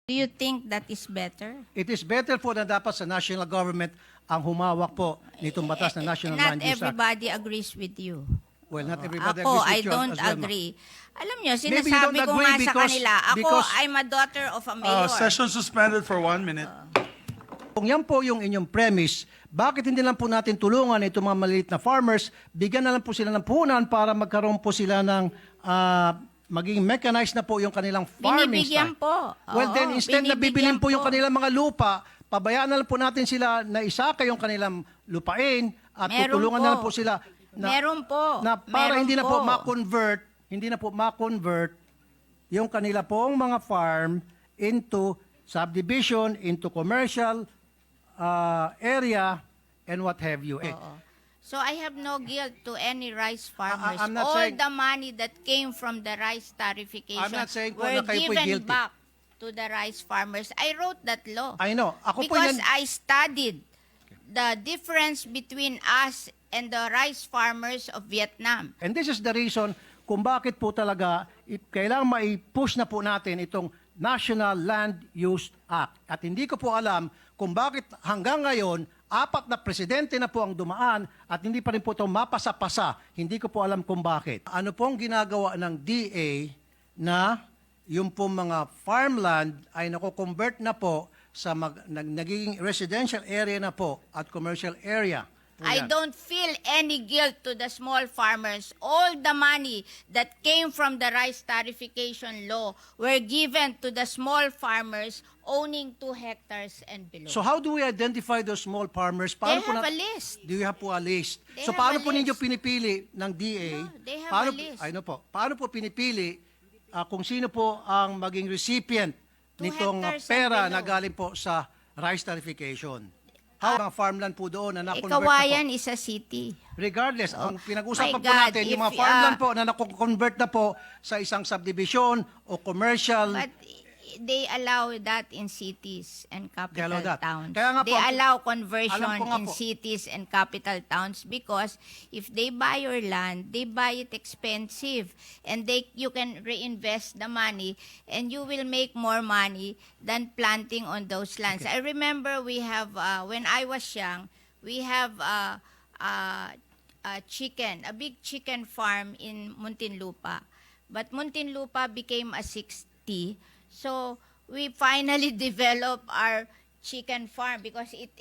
Do you think that is better? It is better po na dapat sa national government ang humawak po nitong batas na National Not Land Use Act. everybody agrees with you. Well, not everybody Ako, agrees I with you don't as well, ma'am. agree. Alam nyo, Maybe you sinasabi don't ko agree nga sa because- kanila, ako, because- I'm a daughter of a mayor. Session suspended for 1 minute. Kung yan po yung inyong premise, bakit hindi lang po natin tulungan itong mga maliit na farmers, bigyan na lang po sila ng puhunan para magkaroon po sila ng maging mechanized na po yung kanilang farming Binibigyan style. po. Well, Oo, then instead na bibilin binibigyan po yung po. kanilang mga lupa, pabayaan na lang po natin sila na isaka yung kanilang lupain at Meron tutulungan po. na lang po sila Meron po. na para Meron hindi na po po. ma-convert yung kanila pong mga farm into subdivision, into commercial area, and what have you. So I have no guilt to any rice farmers. I'm not All saying- the money that came from the rice tarification I'm not saying po were na kayo po'y given guilty. back to the rice farmers. I wrote that law. I know. Ako po Because yan, I studied the difference between us and the rice farmers of Vietnam. and this is the reason kung bakit po talaga kailangan mai-push na po natin itong National Land Use Act. At hindi ko po alam kung bakit hanggang ngayon 4 na presidente na po ang dumaan at hindi pa rin po ito mapasa-pasa. Hindi ko po alam kung bakit. Ano pong ginagawa ng DA na yung pong mga farmland ay nako-convert na po sa nagiging residential area na po at commercial area. Po I yan. don't feel any guilt to the small farmers. All the money that came from the rice tarification law were given to the small farmers owning 2 hectares and below. So how do we identify those small farmers? They po have a list. Do you have po a list? They So have paano a po ninyo list. pinipili ng DA? No, they have paano, a list. I know po. Paano po pinipili kung sino po ang maging recipient 2 nitong hectares and pera below. na galing po sa rice tarification? How mga farmland po doon na na-convert na po? Kawayan is a city. Regardless, ang pinag-usapan My po God, natin, yung if, mga farmland po na na-convert na po sa isang subdivision o commercial. But they allow that in cities and capital allow that. towns. Kaya nga po, They allow alam conversion ko nga in po. cities and capital towns because if they buy your land, they buy it expensive and you can reinvest the money and you will make more money than planting on those lands. I remember we have, when I was young, we have a big chicken farm in Muntinlupa. But Muntinlupa became a 60. So we finally developed our chicken farm because it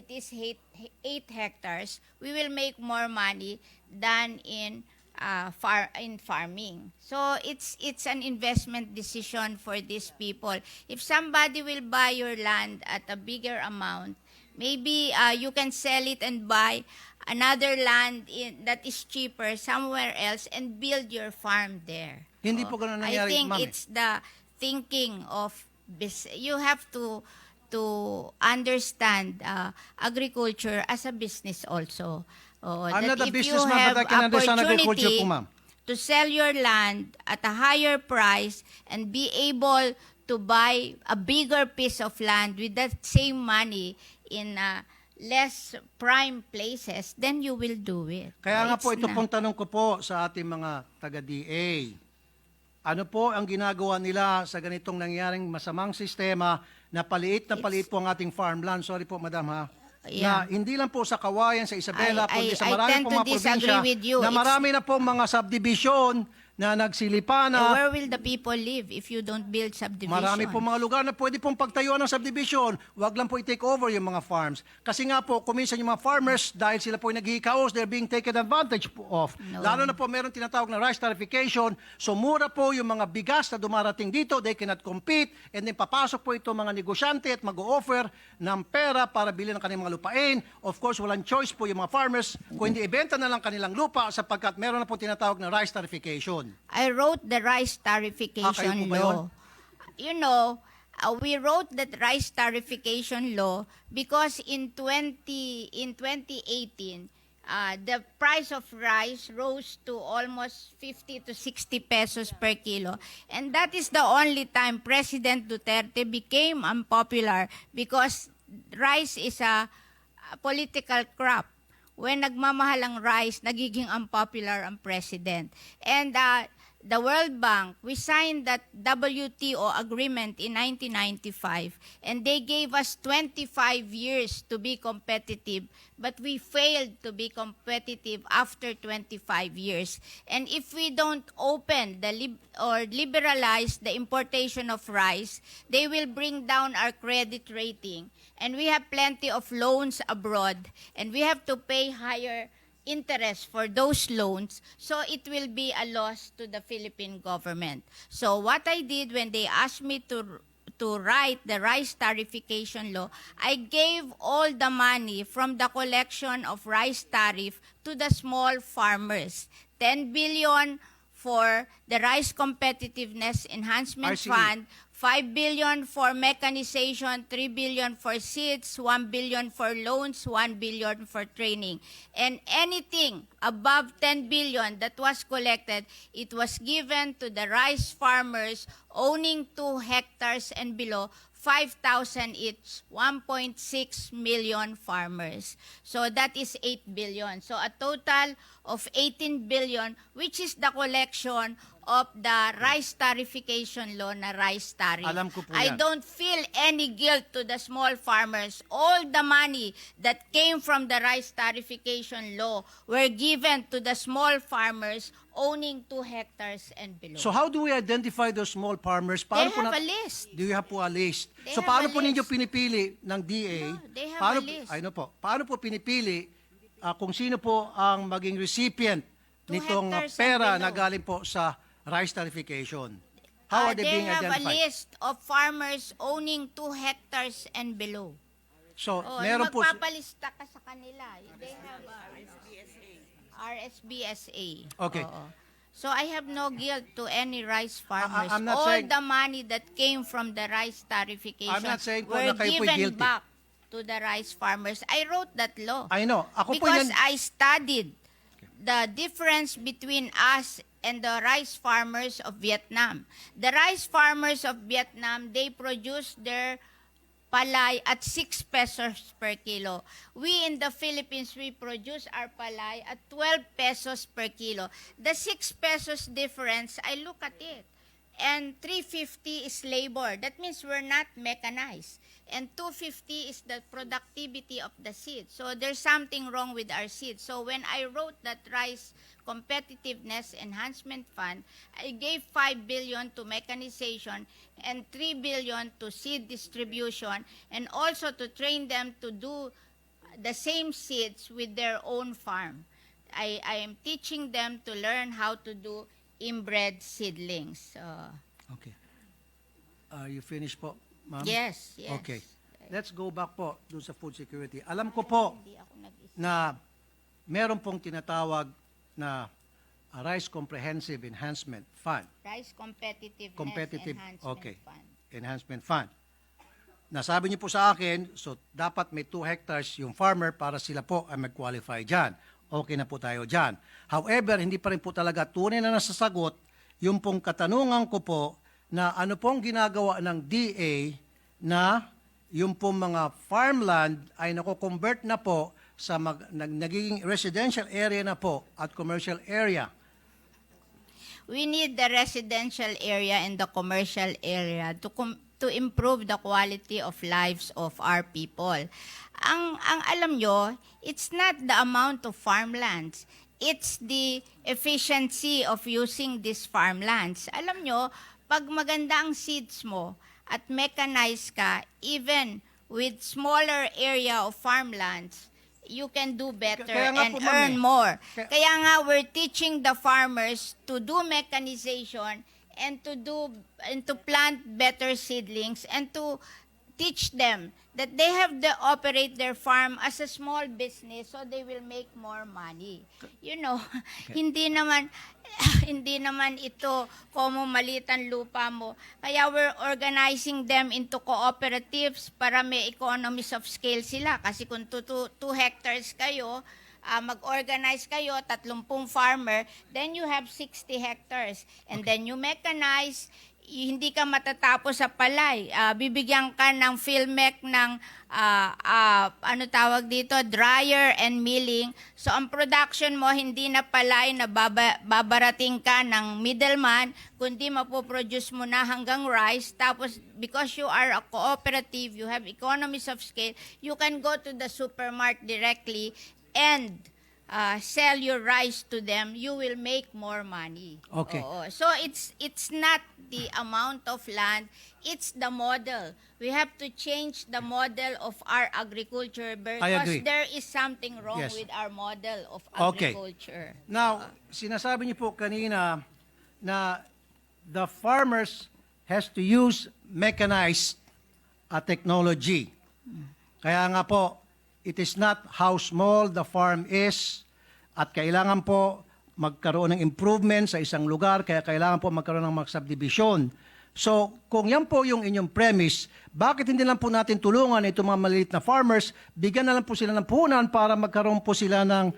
is 8 hectares. We will make more money than in farming. So it's an investment decision for these people. If somebody will buy your land at a bigger amount, maybe you can sell it and buy another land that is cheaper somewhere else and build your farm there. Hindi po ganun nangyari, I think ma'am, eh. it's the thinking of you have to understand agriculture as a business also. I'm That not a if you businessman, have but I can understand agriculture opportunity po, ma'am. to sell your land at a higher price and be able to buy a bigger piece of land with that same money in less prime places, then you will do it. Kaya nga po, It's ito na- pong tanong ko po sa ating mga taga-DA. Ano po ang ginagawa nila sa ganitong nangyaring masamang sistema na paliit po ang ating farmland? Sorry po, madam ha. Na Yeah. hindi lang po sa Kawayan, sa Isabela, kundi sa I marami tend pong to mga probinsya disagree with you. na It's- marami na pong mga subdivision na nagsilipa na. Where will the people live if you don't build subdivision? Marami po mga lugar na pwede pong pagtayuan ng subdivision. Huwag lang po i-take over yung mga farms. Kasi nga po, kuminsan yung mga farmers, dahil sila po naghihikaos, they're being taken advantage of. No. Lalo na po meron tinatawag na rice tarification. So mura po yung mga bigas na dumarating dito, they cannot compete. And then papasok po ito mga negosyante at mag-o-offer ng pera para bilhin ang kanilang mga lupain. Of course, walang choice po yung mga farmers kung hindi ibenta na lang kanilang lupa sapagkat meron na po tinatawag na rice tarification. I wrote the rice Kayo tarification po ba yun? law. You know, we wrote that rice tarification law because in 2018, the price of rice rose to almost 50 to 60 pesos per kilo. And that is the only time President Duterte became unpopular because rice is a political crop. When nagmamahal ang rice, nagiging unpopular ang president. And the World Bank, we signed that WTO agreement in 1995, and they gave us 25 years to be competitive, but we failed to be competitive after 25 years. And if we don't open or liberalize the importation of rice, they will bring down our credit rating. And we have plenty of loans abroad, and we have to pay higher interest for those loans, so it will be a loss to the Philippine government. So what I did when they asked me to write the rice tarification law, I gave all the money from the collection of rice tariff to the small farmers. 10 billion for the Rice Competitiveness Enhancement RCE. Fund, 5 billion for mechanization, 3 billion for seeds, 1 billion for loans, 1 billion for training. And anything above 10 billion that was collected, it was given to the rice farmers owning 2 hectares and below, 5,000 each, 1.6 million farmers. So that is 8 billion. So a total of 18 billion, which is the collection of the rice tarification law na rice tariff. Alam ko po I yan. don't feel any guilt to the small farmers. All the money that came from the rice tarification law were given to the small farmers owning 2 hectares and below. So how do we identify those small farmers? They Po have a list. Do you have po a list? They So have paano a po ninyo list. pinipili ng DA? No, they have paano, a list. I know po. Paano po pinipili kung sino po ang maging recipient 2 nitong hectares and pera below. na galing po sa rice tarification? How are they being They have a identified? list of farmers owning 2 hectares and below. So, Oh, meron po magpapalista ka sa kanila. They have RSBSA. Okay. Oo. So I have no guilt to any rice farmers. I'm not All saying- the money that came from the rice tarification I'm not saying po were na kayo po'y given guilty. back to the rice farmers. I wrote that law. I know. Ako po Because yan. I studied the difference between us and the rice farmers of Vietnam. The rice farmers of Vietnam, they produce their palay at 6 pesos per kilo. We in the Philippines, we produce our palay at 12 pesos per kilo. The 6 pesos difference, I look at it. And 350 is labor. That means we're not mechanized. And 250 is the productivity of the seed. So there's something wrong with our seed. So when I wrote that Rice Competitiveness Enhancement Fund, I gave 5 billion to mechanization and 3 billion to seed distribution, and also to train them to do the same seeds with their own farm. I am teaching them to learn how to do inbred seedlings. Okay. Are you finished po, ma'am? Yes, yes. Okay. Let's go back po doon sa food security. Alam ko po Hindi ako nag-isip. na meron pong tinatawag na Rice Comprehensive Enhancement Fund. Rice Competitiveness Competitive, Enhancement okay. Fund. Enhancement Fund. Nasabi niyo po sa akin, so dapat may 2 hectares yung farmer para sila po ay mag-qualify dyan. Okay na po tayo dyan. However, hindi pa rin po talaga tunay na nasasagot yung pong katanungan ko po na ano pong ginagawa ng DA na yung pong mga farmland ay nako-convert na po sa nagiging residential area na po at commercial area. We need the residential area and the commercial area to improve the quality of lives of our people. Ang alam nyo, it's not the amount of farmlands. It's the efficiency of using these farmlands. Alam nyo, pag maganda ang seeds mo at mechanized ka, even with smaller area of farmlands, you can do better Kaya nga and po, ma'am, earn eh. more. Kaya- Kaya nga we're teaching the farmers to do mechanization and to plant better seedlings and to teach them that they have to operate their farm as a small business so they will make more money. You know, hindi naman ito como maliit ang lupa mo. Kaya we're organizing them into cooperatives para may economies of scale sila. Kasi kung 2 hectares kayo, mag-organize kayo, 30 farmer, then you have 60 hectares. And then you mechanize, hindi ka matatapos sa palay. Bibigyan ka ng PhilMech ng ano tawag dito, dryer and milling. So ang production mo hindi na palay na babarating ka ng middleman, kundi mapoproduce mo na hanggang rice. Tapos because you are a cooperative, you have economies of scale, you can go to the supermarket directly and sell your rice to them, you will make more money. Okay. Oo. So it's not the amount of land, it's the model. We have to change the model of our agriculture I agree. because there is something wrong Yes. with our model of Okay. agriculture. Now, sinasabi niyo po kanina na the farmers has to use mechanized technology. Kaya nga po, it is not how small the farm is at kailangan po magkaroon ng improvement sa isang lugar, kaya kailangan po magkaroon ng mga subdivision. So, kung yan po yung inyong premise, bakit hindi lang po natin tulungan itong mga maliit na farmers, bigyan na lang po sila ng puhunan para magkaroon po sila ng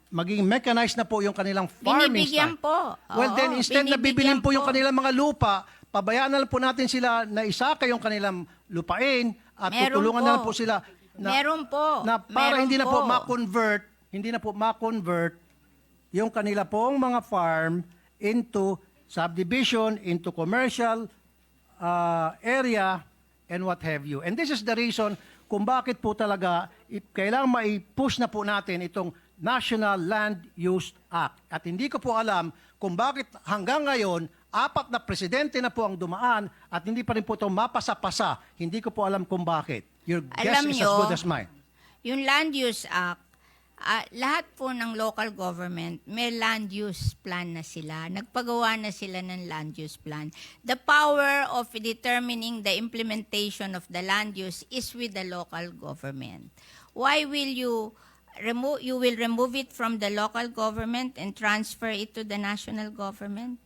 maging mechanized na po yung kanilang farming Binibigyan style. po. Well, then Oo, instead na bibilin binibigyan po yung po. kanilang mga lupa, pabayaan na lang po natin sila na isaka yung kanilang lupain at Meron tutulungan po. na lang po sila Meron po. na para Meron hindi na po po. ma-convert yung kanila pong mga farm into subdivision, into commercial area, and what have you. And this is the reason kung bakit po talaga kailangan mai-push na po natin itong National Land Use Act. At hindi ko po alam kung bakit hanggang ngayon, 4 na presidente na po ang dumaan at hindi pa rin po ito mapasa-pasa. Hindi ko po alam kung bakit. Your guess Alam is nyo, as good as mine. Yung Land Use Act, lahat po ng local government, may land use plan na sila. Nagpagawa na sila ng land use plan. The power of determining the implementation of the land use is with the local government. Why will you remove it from the local government and transfer it to the national government?